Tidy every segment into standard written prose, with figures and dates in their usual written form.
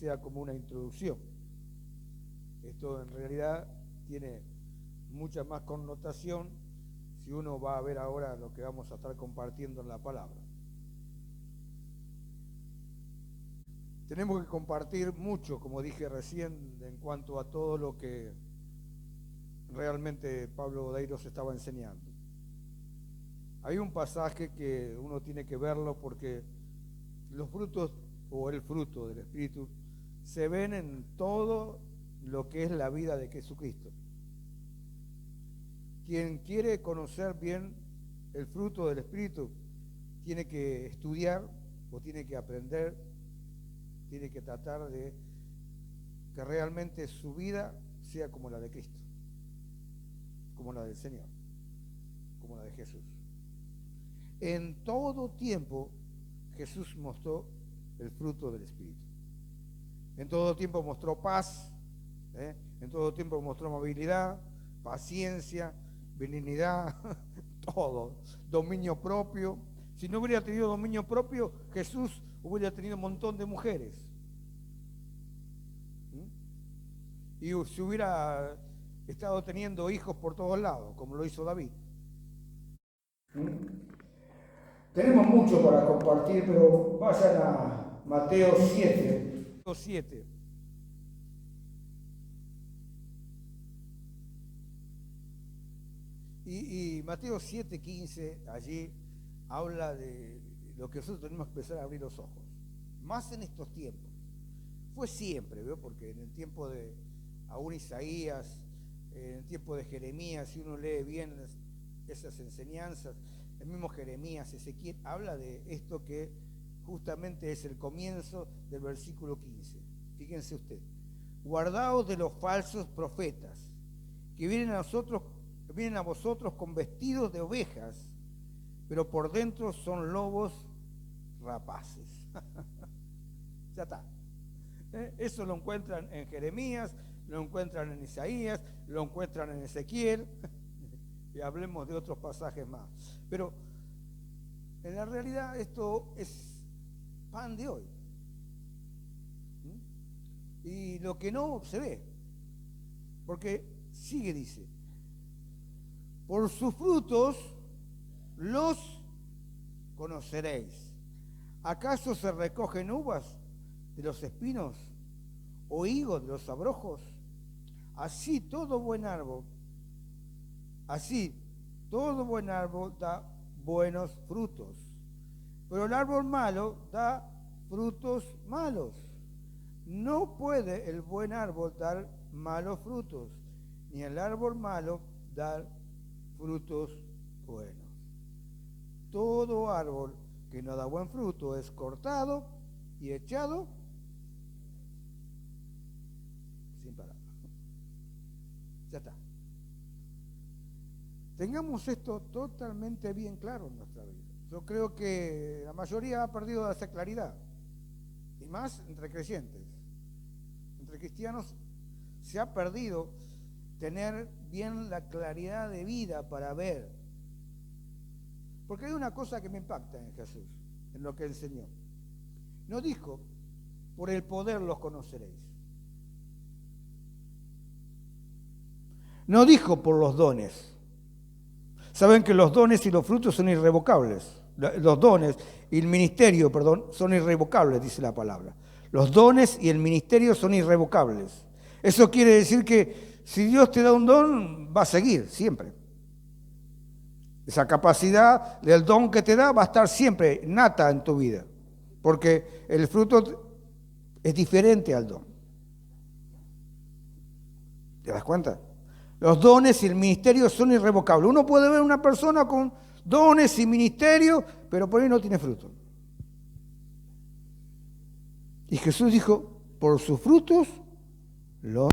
sea como una introducción. Esto en realidad tiene mucha más connotación si uno va a ver ahora lo que vamos a estar compartiendo en la palabra. Tenemos que compartir mucho, como dije recién, en cuanto a todo lo que realmente Pablo Odeiro estaba enseñando. Hay un pasaje que uno tiene que verlo porque los frutos o el fruto del Espíritu se ven en todo lo que es la vida de Jesucristo. Quien quiere conocer bien el fruto del Espíritu tiene que estudiar o tiene que aprender, tiene que tratar de que realmente su vida sea como la de Cristo, como la del Señor, como la de Jesús. En todo tiempo Jesús mostró el fruto del Espíritu. En todo tiempo mostró paz, en todo tiempo mostró amabilidad, paciencia, benignidad, todo, dominio propio. Si no hubiera tenido dominio propio, Jesús hubiera tenido un montón de mujeres. Y se hubiera estado teniendo hijos por todos lados, como lo hizo David. Tenemos mucho para compartir, pero vayan a Mateo 7. Mateo 7. Y Mateo 7:15, allí habla de lo que nosotros tenemos que empezar a abrir los ojos. Más en estos tiempos. Fue siempre, ¿veo? Porque en el tiempo de aún Isaías, en el tiempo de Jeremías, si uno lee bien esas enseñanzas, el mismo Jeremías, Ezequiel, habla de esto que justamente es el comienzo del versículo 15. Fíjense usted. Guardaos de los falsos profetas, que vienen a vosotros con vestidos de ovejas, pero por dentro son lobos rapaces. Ya está. Eso lo encuentran en Jeremías, lo encuentran en Isaías, lo encuentran en Ezequiel, y hablemos de otros pasajes más. Pero en la realidad esto es pan de hoy. Y lo que no se ve, porque sigue, dice, por sus frutos los conoceréis. ¿Acaso se recogen uvas de los espinos o higos de los abrojos? Así todo buen árbol da buenos frutos, pero el árbol malo da frutos malos. No puede el buen árbol dar malos frutos, ni el árbol malo dar frutos buenos. Todo árbol que no da buen fruto es cortado y echado sin parar. Ya está. Tengamos esto totalmente bien claro en nuestra vida. Yo creo que la mayoría ha perdido esa claridad, y más entre creyentes. Entre cristianos se ha perdido tener bien la claridad de vida para ver. Porque hay una cosa que me impacta en Jesús, en lo que enseñó. No dijo, por el poder los conoceréis. No dijo por los dones. Saben que los dones y los frutos son irrevocables. Los dones y el ministerio, son irrevocables, dice la palabra. Los dones y el ministerio son irrevocables. Eso quiere decir que si Dios te da un don, va a seguir siempre. Esa capacidad del don que te da va a estar siempre nata en tu vida, porque el fruto es diferente al don. ¿Te das cuenta? Los dones y el ministerio son irrevocables. Uno puede ver una persona con dones y ministerio, pero por ahí no tiene fruto. Y Jesús dijo, por sus frutos los...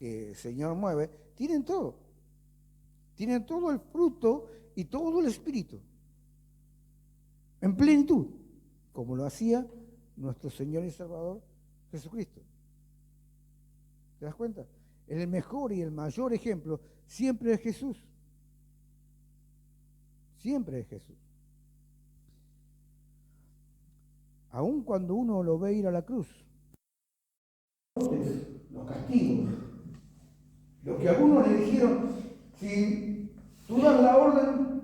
que el Señor mueve, tienen todo. Tienen todo el fruto y todo el espíritu. En plenitud, como lo hacía nuestro Señor y Salvador Jesucristo. ¿Te das cuenta? El mejor y el mayor ejemplo siempre es Jesús. Siempre es Jesús. Aun cuando uno lo ve ir a la cruz, los castigos, lo que algunos le dijeron, si tú das la orden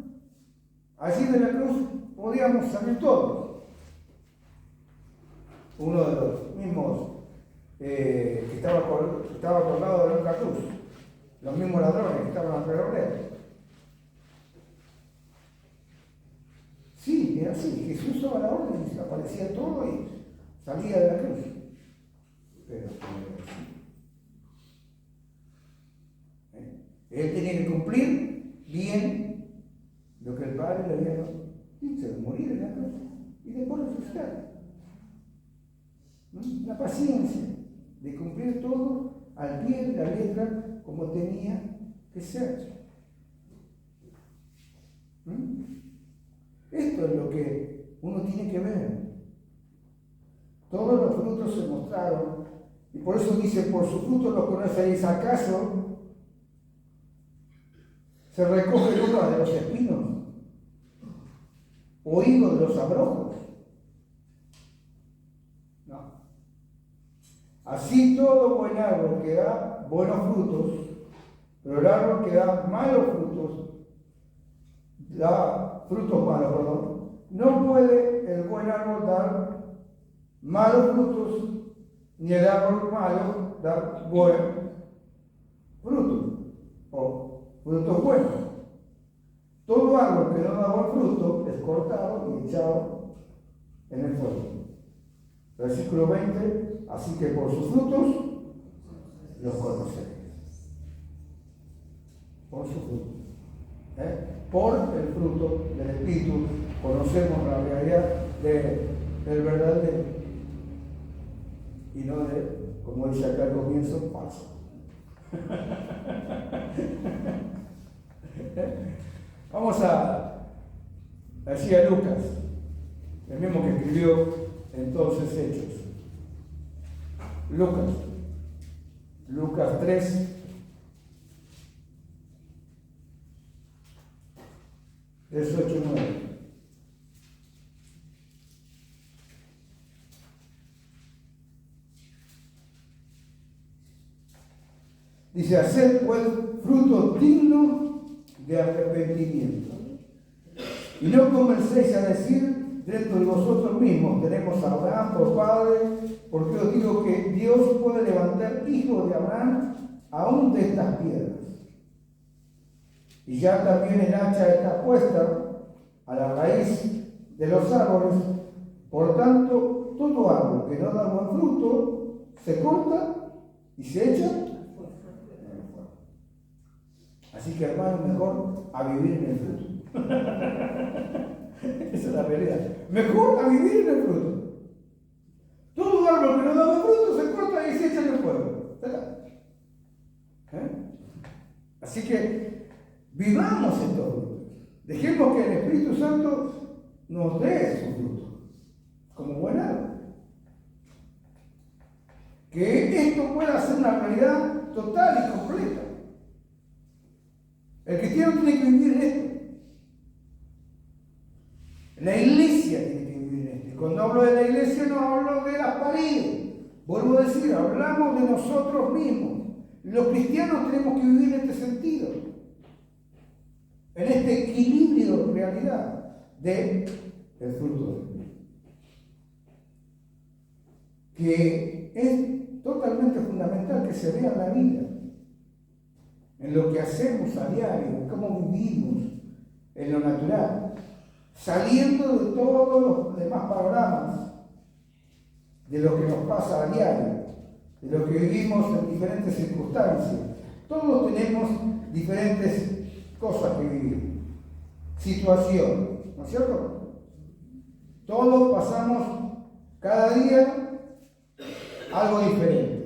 allí de la cruz, podíamos salir todos. Uno de los mismos que estaba colgado de otra cruz, los mismos ladrones que estaban alrededor de él. Sí, era así, Jesús daba la orden y aparecía todo y salía de la cruz. Pero él tenía que cumplir bien lo que el Padre le había dicho, morir en la cruz y después resucitar. La paciencia de cumplir todo al pie de la letra como tenía que ser. Esto es lo que uno tiene que ver. Todos los frutos se mostraron y por eso dice, por sus frutos los conoceréis. ¿Acaso se recoge uva de los espinos o higo de los abrojos? No. Así todo buen árbol que da buenos frutos, pero el árbol que da malos frutos, da frutos malos, perdón, no puede el buen árbol dar malos frutos, ni el árbol malo dar buen fruto, o frutos buenos. Todo árbol que no da buen fruto es cortado y echado en el fuego. Versículo 20, así que por sus frutos los conoceréis. Por sus frutos. Por el fruto del Espíritu conocemos la realidad del verdadero y no de, como dice acá al comienzo, falso. Vamos a decir a Lucas, el mismo que escribió entonces Hechos. Lucas 3, versos 8 y 9. Dice, haced pues fruto digno de arrepentimiento. Y no comencéis a decir dentro de vosotros mismos, tenemos a Abraham por padre, porque os digo que Dios puede levantar hijos de Abraham aún de estas piedras. Y ya también el hacha está puesta a la raíz de los árboles, por tanto, todo árbol que no da buen fruto se corta y se echa. Así que, hermano, mejor a vivir en el fruto. Esa es la realidad. Mejor a vivir en el fruto. Todo árbol que no da buen fruto se corta y se echa en el fuego. Así que vivamos estos frutos. Dejemos que el Espíritu Santo nos dé su fruto como buen árbol. Que esto pueda ser una realidad total y completa. El cristiano tiene que vivir en esto. La iglesia tiene que vivir en esto. Y cuando hablo de la iglesia no hablo de las paredes. Vuelvo a decir, hablamos de nosotros mismos. Los cristianos tenemos que vivir en este sentido. En este equilibrio de realidad del fruto de Dios. Que es totalmente fundamental que se vea en la vida. En lo que hacemos a diario, en cómo vivimos, en lo natural, saliendo de todos los demás panoramas, de lo que nos pasa a diario, de lo que vivimos en diferentes circunstancias. Todos tenemos diferentes cosas que vivir, situaciones, ¿no es cierto? Todos pasamos cada día algo diferente.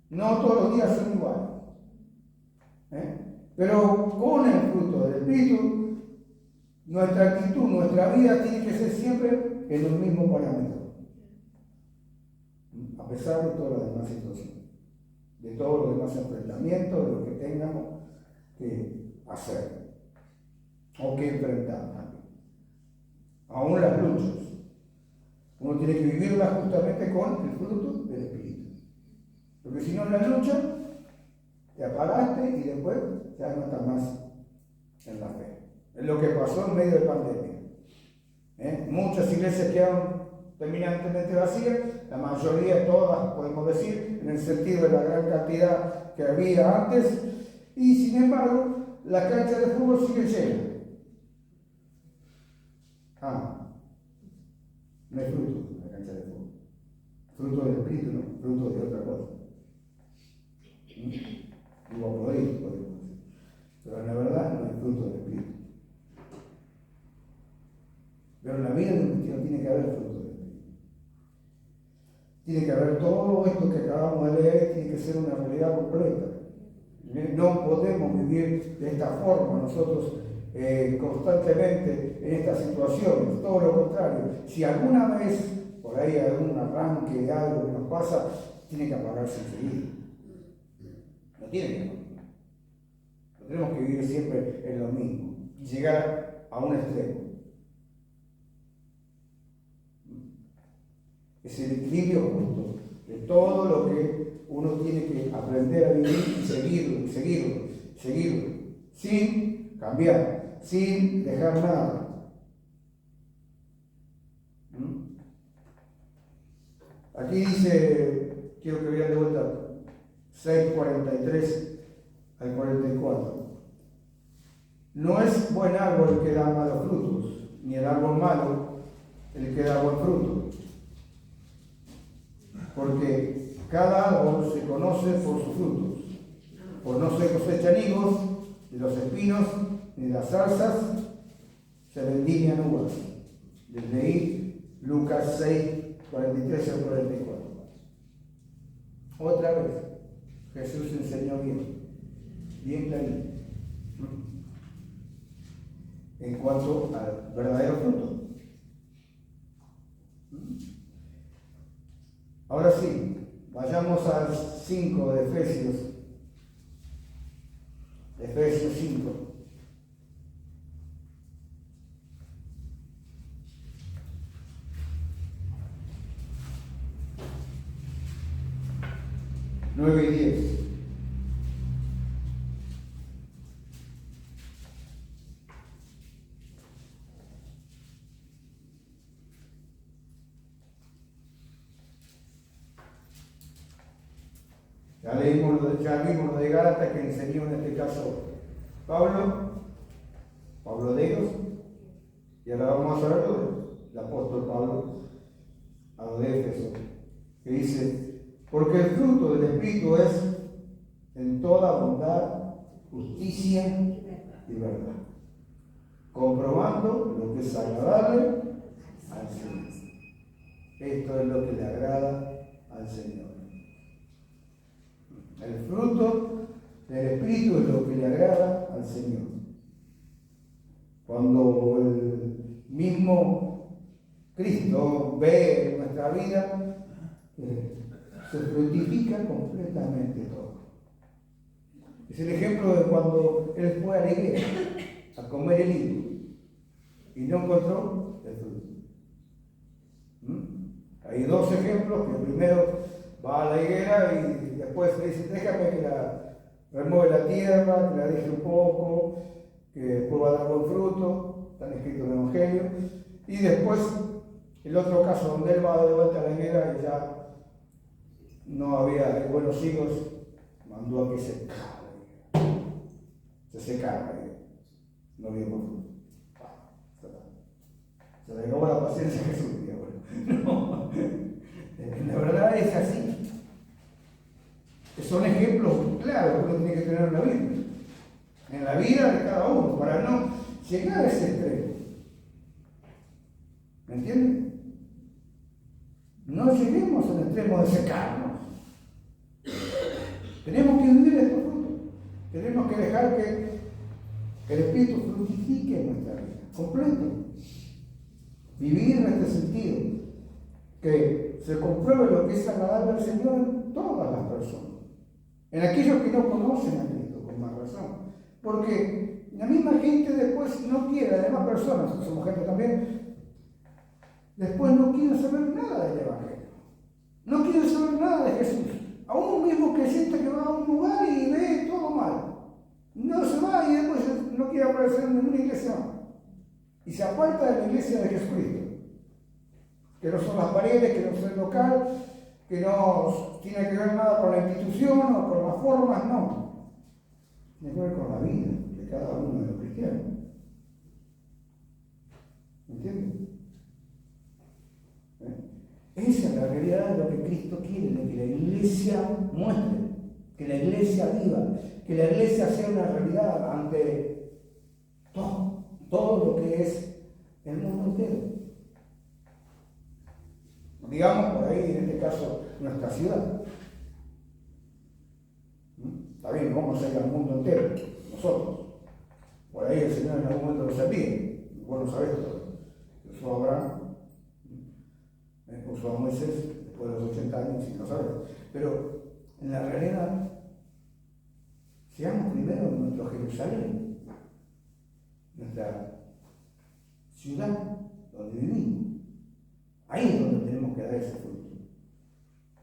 No todos los días son iguales. Pero con el fruto del Espíritu, nuestra actitud, nuestra vida tiene que ser siempre en los mismos parámetros. A pesar de todas las demás situaciones, de todos los demás enfrentamientos, de lo que tengamos que hacer o que enfrentar también. Aún las luchas. Uno tiene que vivirlas justamente con el fruto del Espíritu. Porque si no, en la lucha te apagaste y después ya no estás más en la fe. Es lo que pasó en medio de pandemia. Muchas iglesias quedaron terminantemente vacías, la mayoría, todas, podemos decir, en el sentido de la gran cantidad que había antes, y sin embargo, la cancha de fútbol sigue llena. No hay fruto en la cancha de fútbol. Fruto del Espíritu, no, fruto de otra cosa. Igual podéis decir. Pero en la verdad no hay fruto del Espíritu. Pero en la vida de un cristiano tiene que haber fruto del Espíritu. Tiene que haber todo esto que acabamos de leer, tiene que ser una realidad completa. No podemos vivir de esta forma nosotros constantemente en estas situaciones, todo lo contrario. Si alguna vez por ahí hay algún arranque de algo que nos pasa, tiene que apagarse enseguida. No tiene que apagarse. No tenemos que vivir siempre en lo mismo y llegar a un extremo. Es el equilibrio justo de todo lo que uno tiene que aprender a vivir y seguirlo, sin cambiar, sin dejar nada. Aquí dice, quiero que vean de vuelta, 6:43 al 44. No es buen árbol el que da malos frutos, ni el árbol malo el que da buen fruto. Porque cada árbol se conoce por sus frutos. Por no se cosechan higos de los espinos ni de las zarzas se vendimian uvas. Les leí Lucas 6:43 al 44. Otra vez, Jesús enseñó bien clarito, en cuanto al verdadero fruto. Ahora sí, vayamos al 5 de Efesios. Efesios 5. Nueve y 10. Ya vimos lo de Gálatas que enseñó en este caso Pablo de ellos, y ahora vamos a ver el apóstol Pablo a lo de Éfeso, que dice, porque el fruto del Espíritu es en toda bondad, justicia y verdad, comprobando lo que es agradable al Señor. Esto es lo que le agrada al Señor. El fruto del Espíritu es lo que le agrada al Señor. Cuando el mismo Cristo ve en nuestra vida, se fructifica completamente todo. Es el ejemplo de cuando él fue a la higuera a comer el higo y no encontró el fruto. Hay dos ejemplos, que primero va a la higuera y después le dice, déjame que la remueve la tierra, que la deje un poco, que después va a dar buen fruto, están escritos en el Evangelio. Y después, el otro caso donde él va de vuelta a la higuera y ya no había buenos higos, mandó a que se secara, no había buen fruto. Se le acabó la paciencia a Jesús, no, la verdad es así. Son ejemplos claros que uno tiene que tener en la vida de cada uno, para no llegar a ese extremo. ¿Me entienden? No lleguemos al extremo de secarnos. Tenemos que vivir estos frutos. Tenemos que dejar que el Espíritu fructifique en nuestra vida, completo. Vivir en este sentido, que se compruebe lo que es agradable al Señor en todas las personas. En aquellos que no conocen a Cristo, con más razón. Porque la misma gente después no quiere, las demás personas, somos gente también, después no quieren saber nada del Evangelio. No quieren saber nada de Jesús. Aún un mismo creyente que va a un lugar y ve todo mal. No se va y después no quiere aparecer en ninguna iglesia más. Y se aparta de la iglesia de Jesucristo. Que no son las paredes, que no es el local, que no tiene que ver nada con la institución o con las formas, no. Tiene que ver con la vida de cada uno de los cristianos. ¿Entienden? Esa es la realidad de lo que Cristo quiere, de que la iglesia muestre, que la iglesia viva, que la iglesia sea una realidad ante todo lo que es el mundo entero. Digamos por ahí, en este caso, nuestra ciudad. Está bien, vamos a ir al mundo entero, nosotros. Por ahí el Señor en algún momento lo sabía. Vos lo sabés todo. Usó a Abraham, usó a Moisés después de los 80 años, si lo sabes. Pero en la realidad, seamos primero en nuestro Jerusalén, nuestra ciudad donde vivimos. Ahí es donde tenemos que dar ese fruto.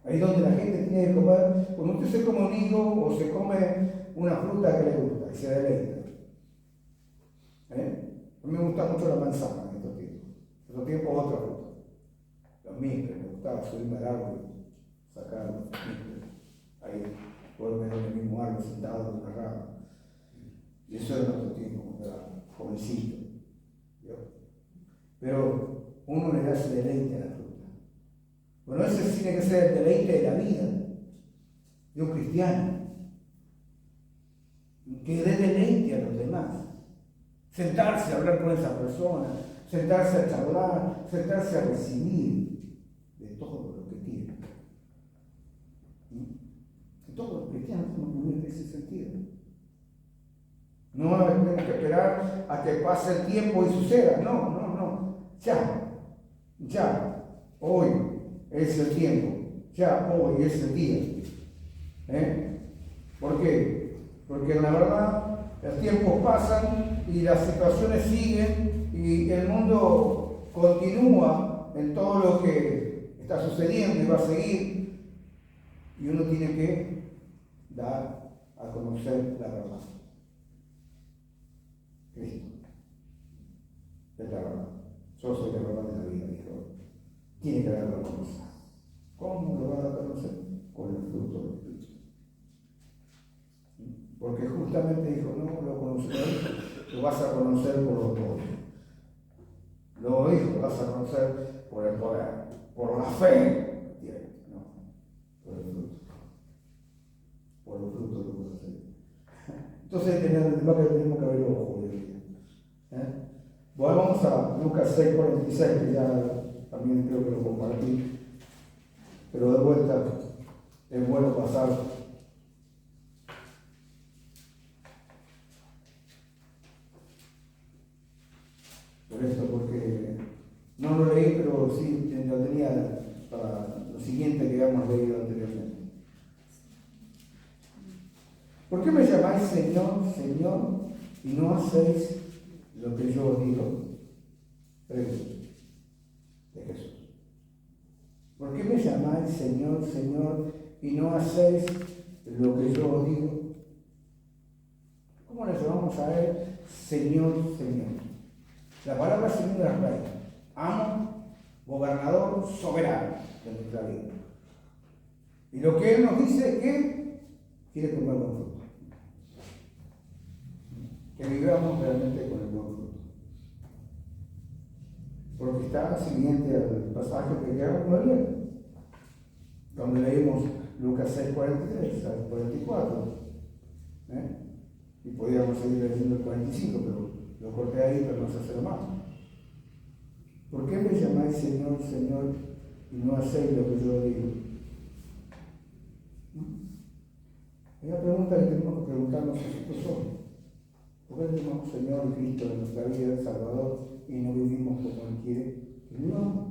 Ahí es donde la gente tiene que comer. Cuando usted se come un higo o se come una fruta que le gusta y se deleita. A mí me gusta mucho la manzana en estos tiempos. En estos tiempos otra fruta. Los micres, me gustaba subirme al árbol y sacar los micres. Ahí poder ver en el mismo árbol sentado en una rama. Y eso era en otro tiempo, cuando era jovencito. Pero uno le da ese deleite a la fruta. Bueno, ese tiene que ser el deleite de la vida de un cristiano. Que dé deleite a los demás. Sentarse a hablar con esa persona, sentarse a charlar, sentarse a recibir de todo lo que tiene. Y todos los cristianos tenemos que vivir en ese sentido. No tenemos que esperar a que pase el tiempo y suceda. No. Ya. Hoy es el tiempo. Ya hoy es el día. ¿Por qué? Porque la verdad los tiempos pasan y las situaciones siguen y el mundo continúa en todo lo que está sucediendo y va a seguir. Y uno tiene que dar a conocer la verdad. Cristo es la verdad. Yo soy la verdad de la vida, dijo. Tiene que darlo a conocer. ¿Cómo lo va a dar a conocer? Con el fruto del Espíritu. Porque justamente dijo, no lo conocerás, lo vas a conocer por los poderes. Lo dijo, lo vas a conocer por el poder, por la fe. No, por el fruto. Por los frutos lo vas a hacer. Entonces tenemos que abrir los ojos de vida. Volvamos a Lucas 6:46, que ya también creo que lo compartí, pero de vuelta es bueno pasar. Por esto, porque no lo leí, pero sí lo tenía para lo siguiente que habíamos leído anteriormente. ¿Por qué me llamáis Señor, Señor, y no hacéis lo que yo os digo? Pregunta de Jesús. ¿Por qué me llamáis Señor, Señor, y no hacéis lo que yo os digo? ¿Cómo le llamamos a Él Señor, Señor? La palabra Señor es rey, amo, gobernador, soberano de nuestra vida. Y lo que Él nos dice es que quiere comer buen fruto. Que vivamos realmente con el buen fruto. Porque está siguiente al pasaje que quedamos de leer. Cuando leímos Lucas 6:43 al 44. Y podíamos seguir leyendo el 45, pero lo corté ahí para no hacerlo más. ¿Por qué me llamáis Señor, Señor, y no hacéis lo que yo digo? Es la pregunta que tenemos que preguntarnos nosotros hoy. ¿Por qué tenemos Señor y Cristo en nuestra vida, Salvador, y no vivimos como Él quiere que vivamos?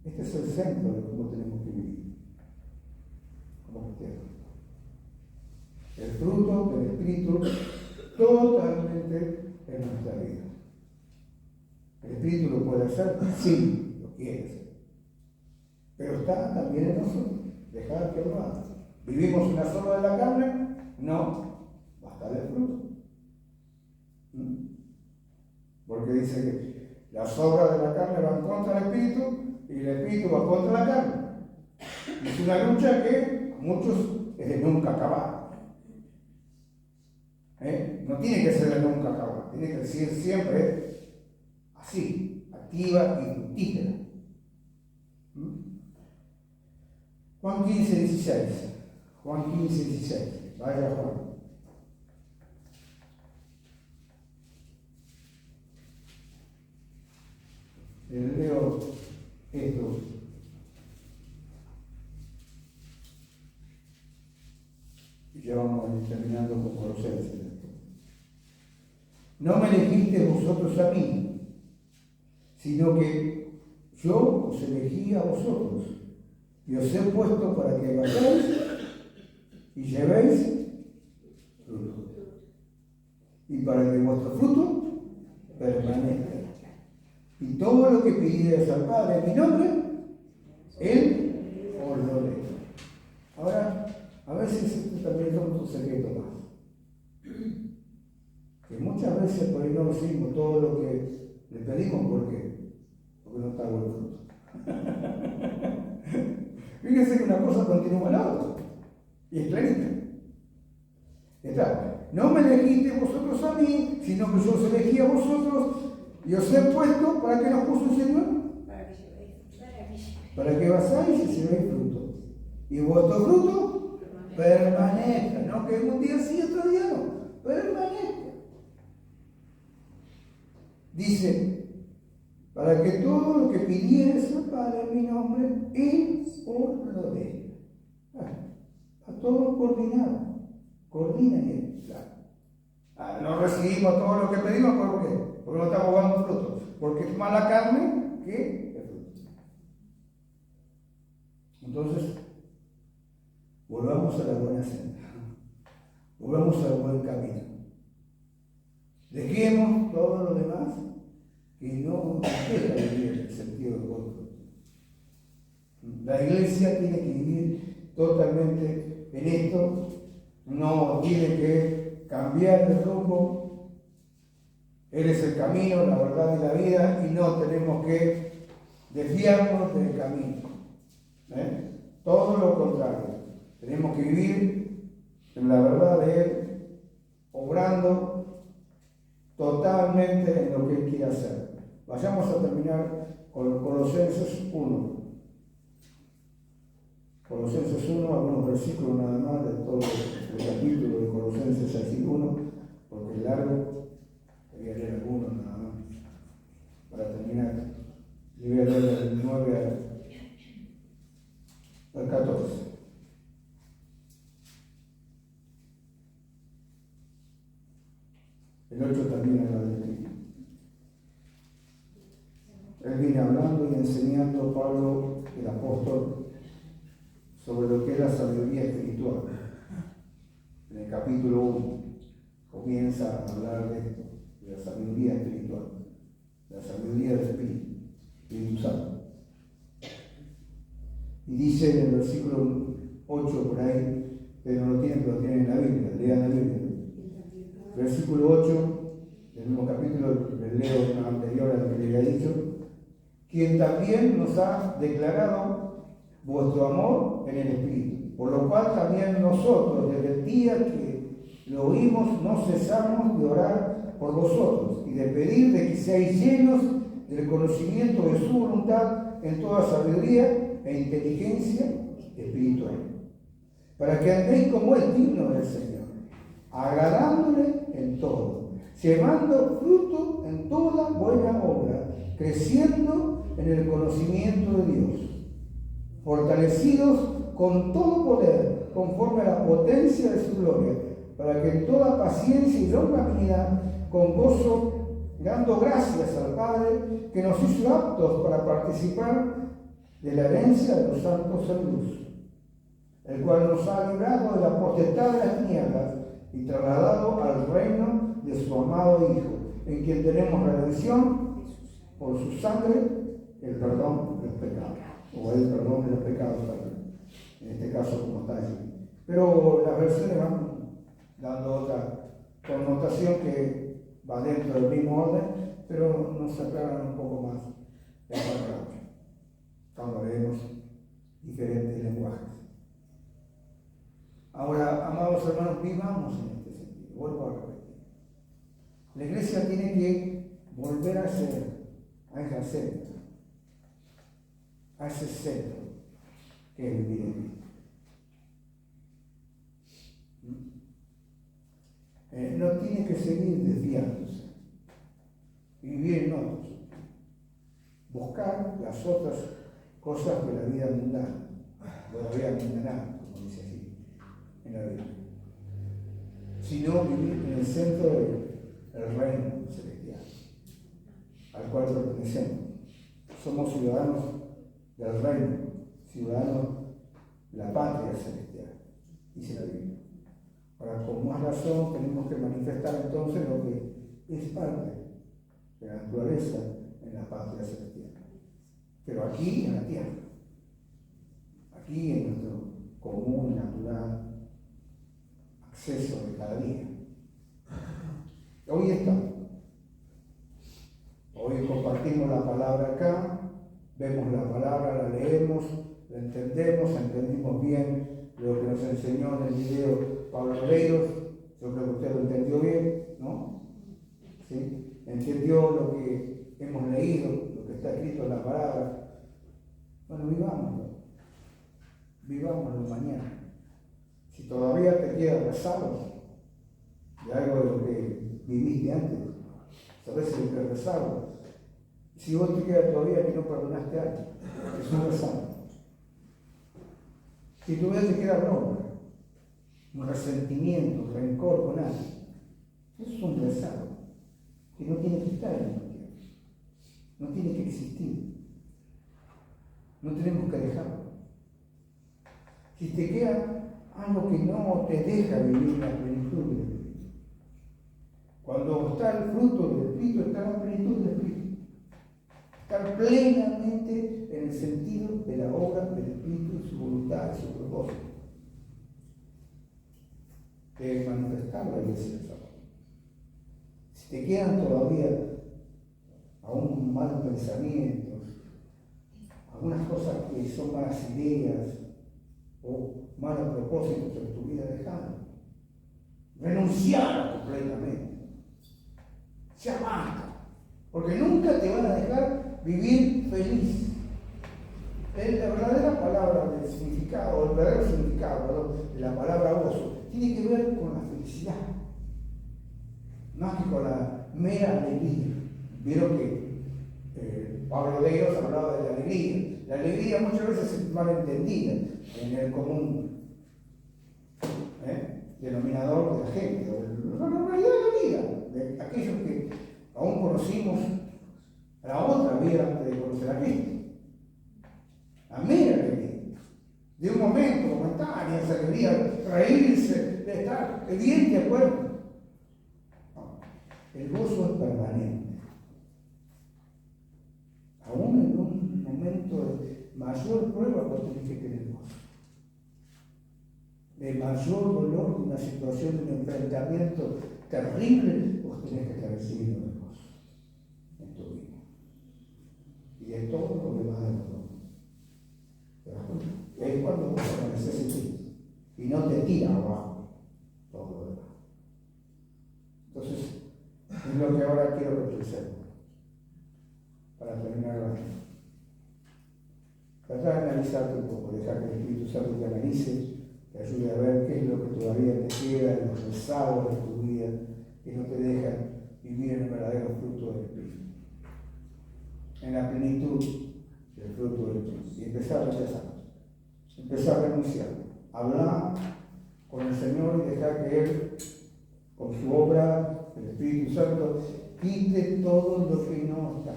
Este es el centro de cómo tenemos que vivir como cristianos. El fruto del Espíritu totalmente en nuestra vida. ¿El Espíritu lo puede hacer? Sí, lo quiere hacer. Pero está también en nosotros. Dejar que lo haga. ¿Vivimos una sola de la carne? No. Basta del fruto. Porque dice que las obras de la carne van contra el Espíritu y el Espíritu va contra la carne. Y es una lucha que muchos es de nunca acabar. No tiene que ser de nunca acabar, tiene que ser siempre así, activa y fructífera. Juan 15, 16. Juan 15, 16. Vaya Juan. Les leo esto. Y ya vamos terminando con Colosenses. No me elegiste vosotros a mí, sino que yo os elegí a vosotros y os he puesto para que vayáis y llevéis fruto. Y para que vuestro fruto permanezca. Y todo lo que pidierais al Padre en mi nombre, Él os lo dará. Ahora, a veces esto también es otro secreto más. Que muchas veces por ahí no recibimos todo lo que le pedimos, ¿por qué? Porque no está buen fruto. Fíjense que una cosa continúa la otra. Y es clarita. Está. No me elegiste vosotros a mí, sino que yo os elegí a vosotros y os he puesto, ¿para qué nos puso el Señor? Para que vasáis y llevéis fruto. Y vuestro fruto permanezca. No que un día sí, otro día no. Permanezca. Dice, para que todo lo que pidieres al Padre en mi nombre, Él os lo dé. A todo coordinado. Coordina y Él. Claro. No recibimos todo lo que pedimos, ¿por qué? Porque no estamos dando frutos. Porque es más la carne que el fruto. Entonces, volvamos a la buena senda. Volvamos al buen camino. Dejemos todo lo demás que no deja vivir el sentido del buen fruto. La iglesia tiene que vivir totalmente en esto, no tiene que cambiar de rumbo. Él es el camino, la verdad y la vida, y no tenemos que desviarnos del camino. Todo lo contrario, tenemos que vivir en la verdad de Él, obrando totalmente en lo que Él quiere hacer. Vayamos a terminar con Colosenses 1. Colosenses 1, algunos versículos nada más de todo el capítulo de Colosenses, así 1, porque es largo, voy a leer algunos nada más para terminar. Y voy a leer del 9 al 14. El 8 también habla del Espíritu. Él viene hablando y enseñando, Pablo, el apóstol, sobre lo que es la sabiduría espiritual. En el capítulo 1 comienza a hablar de esto, de la sabiduría espiritual, la sabiduría del Espíritu Santo. Y dice en el versículo 8 por ahí, pero no lo tienen, pero lo tienen en la Biblia, lean la Biblia. Versículo 8 del mismo capítulo, el leo anterior al que le había dicho, quien también nos ha declarado vuestro amor en el Espíritu, por lo cual también nosotros, desde el día que lo oímos, no cesamos de orar por vosotros y de pedir de que seáis llenos del conocimiento de su voluntad en toda sabiduría e inteligencia espiritual, para que andéis como es digno del Señor, agradándole en todo, llevando fruto en toda buena obra, creciendo en el conocimiento de Dios, fortalecidos con todo poder, conforme a la potencia de su gloria, para que en toda paciencia y longanimidad, con gozo, dando gracias al Padre, que nos hizo aptos para participar de la herencia de los santos en luz, el cual nos ha librado de la potestad de las tinieblas y trasladado al reino de su amado Hijo, en quien tenemos redención por su sangre, el perdón de los pecados, o el perdón de los pecados también, en este caso como está allí. Pero las versiones van dando otra connotación que va dentro del mismo orden, pero nos aclaran un poco más la palabra cuando leemos diferentes lenguajes. Ahora, amados hermanos, vivamos en este sentido. Vuelvo a repetir. La iglesia tiene que volver a ser, a ese centro, a ese centro que es vivir en Cristo. No tiene que seguir desviándose, vivir en otros, buscar las otras cosas de la vida mundana, de la vida mundana, como dice así en la Biblia, sino vivir en el centro del reino celestial, al cual pertenecemos. Somos ciudadanos del reino, ciudadanos de la patria celestial, dice la Biblia. Ahora, con más razón, tenemos que manifestar entonces lo que es parte de la naturaleza en la patria celestial. Pero aquí en la tierra, aquí en nuestro común, natural acceso de cada día. Hoy estamos. Hoy compartimos la palabra acá, vemos la palabra, la leemos, la entendemos, entendimos bien lo que nos enseñó en el video Pablo Leiros. Yo creo que usted lo entendió bien, ¿no? ¿Sí? Entendió lo que hemos leído, lo que está escrito en la palabra. Bueno, vivámoslo mañana. Si todavía te queda rezado de algo de lo que viviste antes, sabes lo que rezado. Si vos te quedas todavía que no perdonaste a alguien, es un rezado. Si todavía te queda bronca, un resentimiento, un rencor con alguien, eso es un rezado que no tiene que estar en la tierra, no tiene que existir, no tenemos que dejarlo. Si te queda algo que no te deja vivir la plenitud del Espíritu, cuando está el fruto del Espíritu, está la plenitud del Espíritu, estar plenamente en el sentido de la obra del Espíritu, su voluntad, su propósito, de manifestar la iglesia del Salvador. Si te quedan todavía aún malos pensamientos, algunas cosas que son malas ideas o malos propósitos en tu vida, dejando, renunciar completamente, ya basta, porque nunca te van a dejar vivir feliz. La verdadera palabra del significado, el verdadero significado de la palabra gozo, tiene que ver con la felicidad, más que con la mera alegría. Vieron que Pablo de Dios hablaba de la alegría. La alegría muchas veces es mal entendida en el común denominador de la gente, o la realidad de la vida, de aquellos que aún conocimos la otra vida antes de conocer a Cristo. La mera alegría, de un momento momentáneo, esa alegría, reírse, de estar bien de acuerdo. No, el gozo es permanente. Aún en un momento de mayor prueba, vos tenés que tener gozo. De mayor dolor, de una situación, de un enfrentamiento terrible, vos tenés que estar recibiendo el gozo en tu vida. Y de todo lo demás de los. Es cuando vos lo necesitas y no te tira abajo todo lo demás. Entonces, es lo que ahora quiero reflexionar para terminar la vida. Tratar de analizarte un poco, dejar que el Espíritu Santo te analice, te ayude a ver qué es lo que todavía te queda en los rezagos de tu vida que no te dejan vivir en el verdadero fruto del Espíritu, en la plenitud del fruto del Espíritu, y empezar a rechazar. es a renunciar. Hablar con el Señor y dejar que Él, con su obra, el Espíritu Santo, quite todo lo que no está.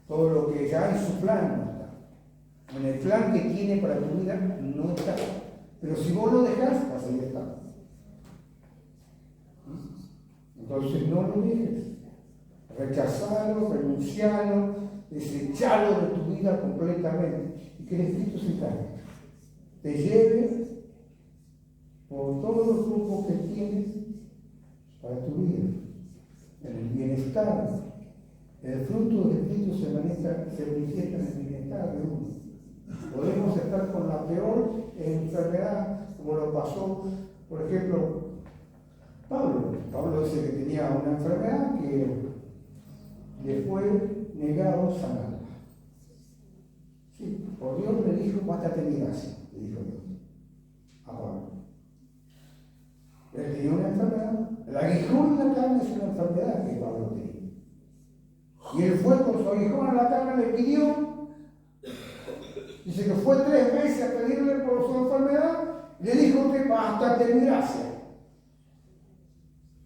Todo lo que ya en su plan no está. En el plan que tiene para tu vida no está. Pero si vos lo dejás, vas a ir estando. Entonces no lo dejes. Rechazalo, renuncialo, desechalo de tu vida completamente. Y que el Espíritu se encargue. Te lleve por todos los grupos que tienes para tu vida. En el bienestar. El fruto del Espíritu se manifiesta en el bienestar de uno. Podemos estar con la peor enfermedad, como lo pasó, por ejemplo, Pablo. Pablo dice que tenía una enfermedad que le fue negado sanarla. Sí, por Dios le dijo, bástate mi gracia, le dijo Dios a Pablo. Él tenía una enfermedad. El aguijón en la carne es una enfermedad que Pablo tenía. Y él fue con su aguijón a la carne, le pidió. Dice que fue 3 veces a pedirle por su enfermedad. Le dijo que bástate mi gracia.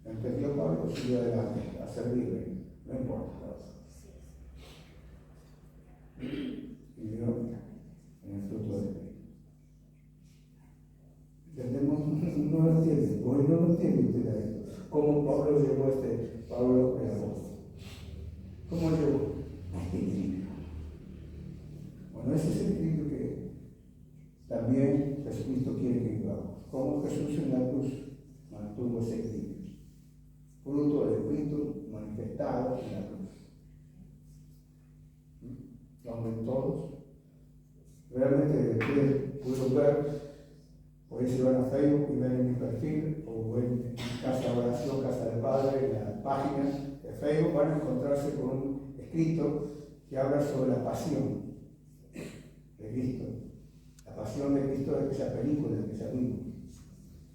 Entendió Pablo, siguió adelante a servirle. No importa. Y vio en el fruto del Espíritu. ¿Entendemos? No lo entiende. Hoy no lo entiende usted a esto. ¿Cómo Pablo llegó a Pablo el apóstol? ¿Cómo llegó? A este equilibrio. Bueno, ese es el equilibrio que también Jesucristo quiere que vivamos. Como Jesús en la cruz mantuvo ese equilibrio. Fruto del Espíritu manifestado en la cruz. Donde todos realmente ustedes pudieron ver, por eso van a Facebook y ven en mi perfil, o en Casa de Oración, Casa del Padre, en la página de Facebook, van a encontrarse con un escrito que habla sobre la pasión de Cristo, la pasión de Cristo de aquella película que ya vimos.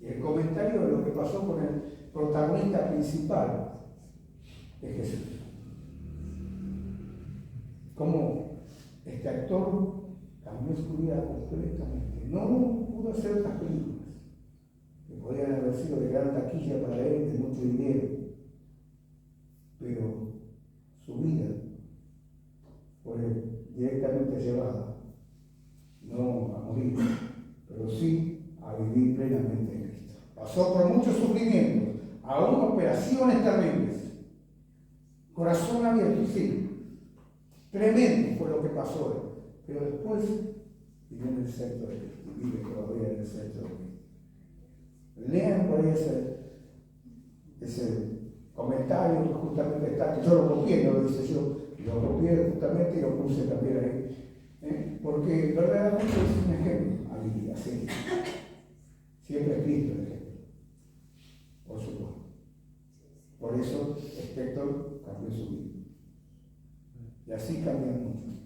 Y el comentario de lo que pasó con el protagonista principal de Jesús. Cómo este actor cambió su vida completamente. No pudo hacer otras películas que podrían haber sido de gran taquilla para él, de mucho dinero. Pero su vida fue directamente llevada, no a morir, pero sí a vivir plenamente en Cristo. Pasó por muchos sufrimientos, aún operaciones terribles, corazón abierto, sí. Tremendo fue lo que pasó, pero después vivió en el centro de Cristo, y vive todavía en el centro de Cristo. Lean por ahí ese comentario que justamente está, que yo lo copié, no lo hice yo, lo copié justamente y lo puse también ahí, porque verdaderamente es un ejemplo a vivir así. Siempre es Cristo el ejemplo, por supuesto. Por eso Héctor cambió su vida. Y así cambian muchos.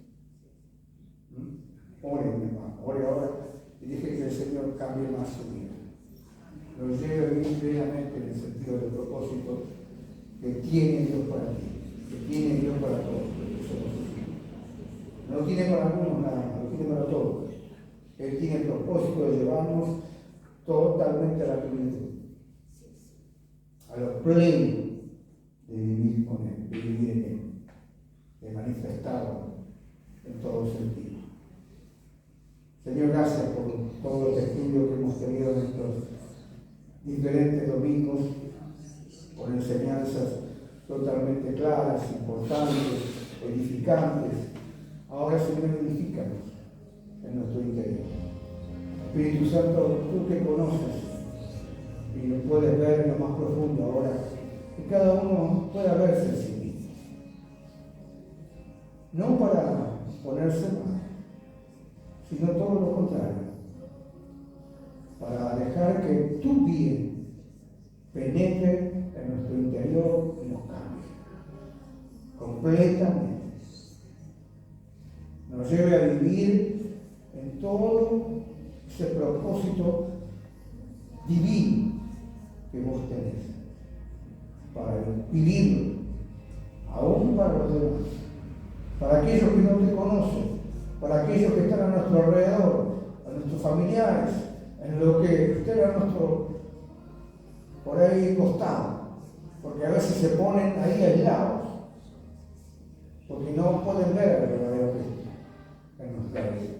Ore, mi hermano, ore ahora y dije que el Señor cambie más su vida. Lo lleve a vivir plenamente en el sentido del propósito que tiene Dios para ti, que tiene Dios para todos, porque somos sus hijos. No tiene para algunos nada más, lo tiene para todos. Él tiene el propósito de llevarnos totalmente a la plenitud, a lo pleno de vivir con Él, de vivir en Él, de manifestarlo en todo sentido. Señor, gracias por todo el estudio que hemos tenido en estos diferentes domingos, por enseñanzas totalmente claras, importantes, edificantes. Ahora, Señor, edifícanos en nuestro interior. Espíritu Santo, tú que conoces y lo puedes ver en lo más profundo ahora, que cada uno pueda verse en sí mismo. No para ponerse mal, sino todo lo contrario, para dejar que tu bien penetre en nuestro interior y nos cambie completamente. Nos lleve a vivir en todo ese propósito divino que vos tenés, para vivirlo, aún para los demás, para aquellos que no te conocen, para aquellos que están a nuestro alrededor, a nuestros familiares, en lo que usted era nuestro, por ahí costado, porque a veces se ponen ahí aislados, porque no pueden ver el verdadero Cristo en nuestra vida.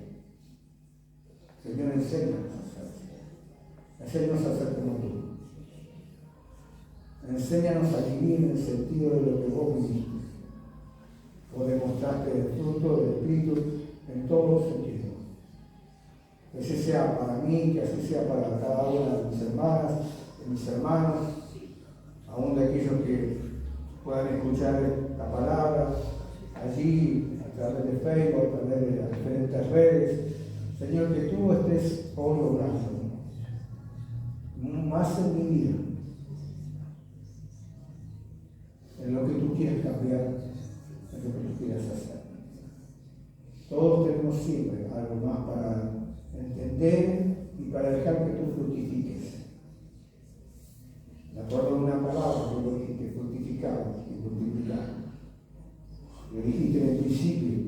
Señor, enséñanos a hacer. Enséñanos a ser como tú. Enséñanos a vivir en el sentido de lo que vos viviste. Vos demostraste el fruto del Espíritu en todos los sentidos. Que así sea para mí, que así sea para cada una de mis hermanas, de mis hermanos, aún de aquellos que puedan escuchar la palabra allí, a través de Facebook, a través de las diferentes redes. Señor, que tú estés hoy obrando más en mi vida, en lo que tú quieres cambiar, en lo que tú quieres hacer. Todos tenemos siempre algo más para entender y para dejar que tú fructifiques. Me acuerdo de una palabra que lo dijiste, fructificamos y multiplicamos. Lo dijiste en el principio,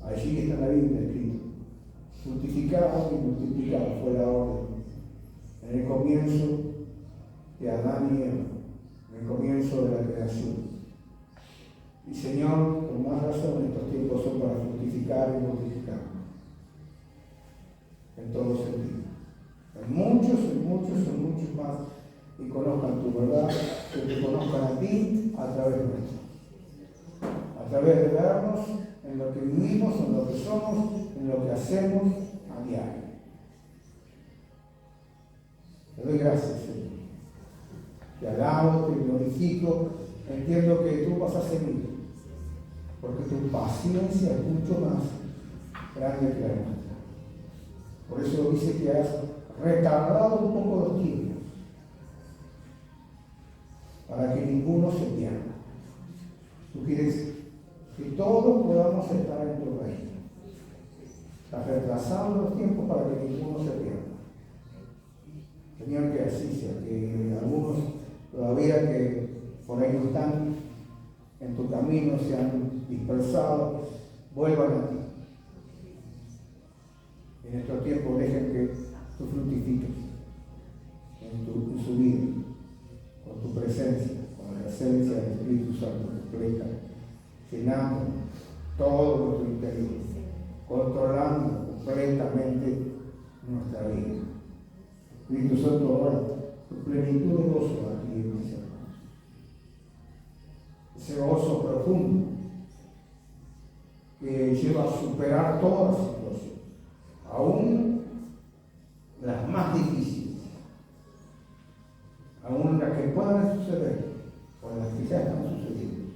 allí está en la Biblia escrito. Fructificamos y multiplicamos, fue la orden. En el comienzo de Adán y Eva, en el comienzo de la creación. Y Señor, con más razón estos tiempos son para fructificar y multiplicar. En todos sentidos. En muchos más. Y conozcan tu verdad, que te conozcan a ti a través nuestro. A través de vernos en lo que vivimos, en lo que somos, en lo que hacemos a diario. Te doy gracias, Señor. Te alabo, te glorifico, entiendo que tú vas a seguir, porque tu paciencia es mucho más grande que la nuestra. Por eso dice que has retardado un poco los tiempos, para que ninguno se pierda. Tú quieres que todos podamos estar en tu reino. Estás retrasando los tiempos para que ninguno se pierda. Señor, que así sea, que algunos todavía que por ahí no están en tu camino, se han dispersado, vuelvan a ti. En estos tiempos dejen que tú fructifiques en su vida, con tu presencia, con la presencia del Espíritu Santo completa, llenando todo nuestro interior, controlando completamente nuestra vida. Espíritu Santo, ahora tu plenitud de gozo aquí en mis hermanos. Ese gozo profundo que lleva a superar todas las situaciones, aún las más difíciles, aún las que puedan suceder o las que ya están sucediendo.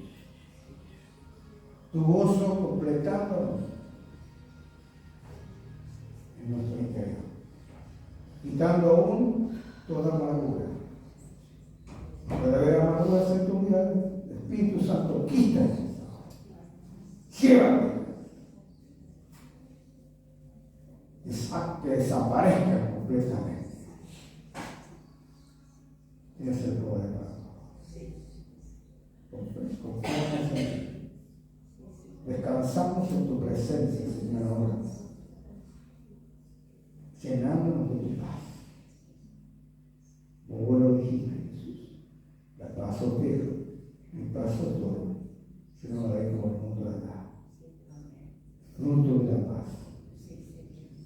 Tu gozo completándonos en nuestro interior, quitando aún toda amargura. Puede haber amarguras en tu vida, el Espíritu Santo quita, llévate, que desaparezca completamente. Tienes el poder para confiamos en ti. Descansamos en tu presencia, Señor, ahora, llenándonos de tu paz. Como vos lo dijiste, Jesús, la paz os dejo, mi paz os doy, yo no la dejo como el mundo la da. Fruto de la paz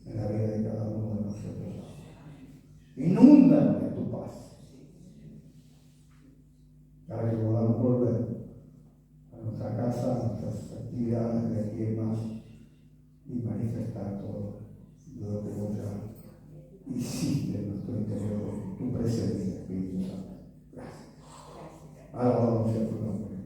en la vida de cada uno de nosotros. Inúndanos de tu paz, para que podamos volver a nuestra casa, a nuestras actividades de aquí en más y manifestar todo lo que vos ya hiciste en nuestro interior, tu presencia, Espíritu Santo. Gracias. Alabado sea tu nombre.